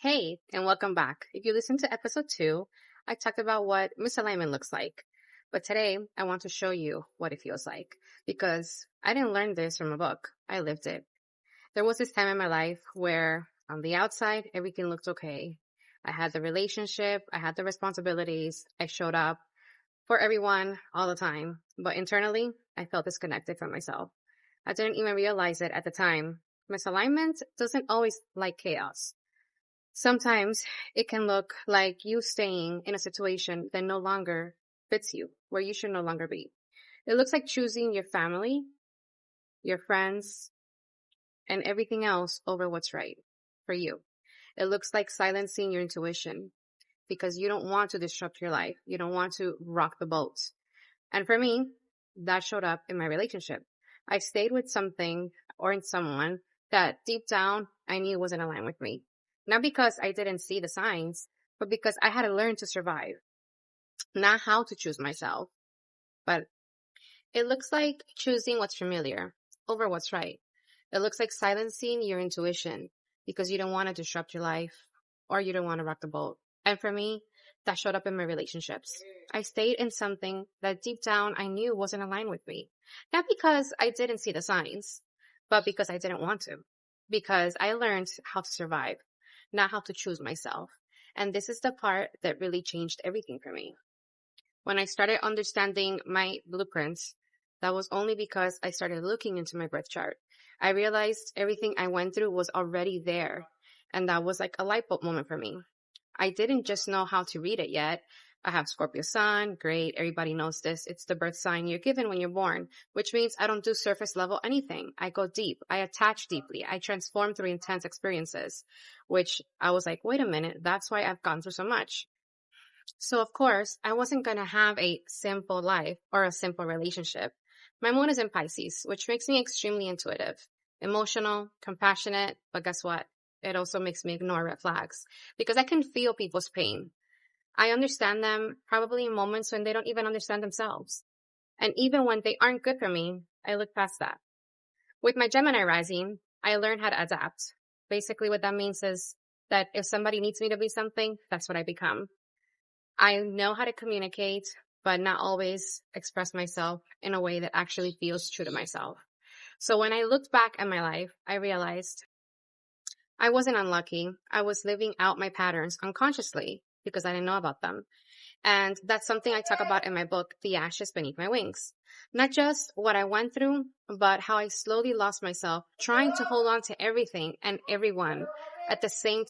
Hey, and welcome back. If you listen to episode 2, I talked about what misalignment looks like. But today, I want to show you what it feels like because I didn't learn this from a book. I lived it. There was this time in my life where on the outside, everything looked okay. I had the relationship, I had the responsibilities, I showed up for everyone all the time. But internally, I felt disconnected from myself. I didn't even realize it at the time. Misalignment doesn't always like chaos. Sometimes it can look like you staying in a situation that no longer fits you, where you should no longer be. It looks like choosing your family, your friends, and everything else over what's right for you. It looks like silencing your intuition because you don't want to disrupt your life. You don't want to rock the boat. And for me, that showed up in my relationship. I stayed with something or in someone that deep down I knew wasn't aligned with me. Not because I didn't see the signs, but because I had to learn to survive, not how to choose myself. But it looks like choosing what's familiar over what's right. It looks like silencing your intuition because you don't want to disrupt your life or you don't want to rock the boat. And for me, that showed up in my relationships. I stayed in something that deep down I knew wasn't aligned with me. Not because I didn't see the signs, but because I didn't want to. Because I learned how to survive, not how to choose myself. And this is the part that really changed everything for me. When I started understanding my blueprints, that was only because I started looking into my birth chart. I realized everything I went through was already there. And that was like a light bulb moment for me. I didn't just know how to read it yet. I have Scorpio sun. Great. Everybody knows this. It's the birth sign you're given when you're born, which means I don't do surface level anything. I go deep. I attach deeply. I transform through intense experiences, which I was like, wait a minute. That's why I've gone through so much. So of course, I wasn't going to have a simple life or a simple relationship. My moon is in Pisces, which makes me extremely intuitive, emotional, compassionate, but guess what? It also makes me ignore red flags because I can feel people's pain. I understand them probably in moments when they don't even understand themselves. And even when they aren't good for me, I look past that. With my Gemini rising, I learned how to adapt. Basically, what that means is that if somebody needs me to be something, that's what I become. I know how to communicate, but not always express myself in a way that actually feels true to myself. So when I looked back at my life, I realized I wasn't unlucky. I was living out my patterns unconsciously because I didn't know about them. And that's something I talk about in my book, The Ashes Beneath My Wings. Not just what I went through, but how I slowly lost myself trying to hold on to everything and everyone at the same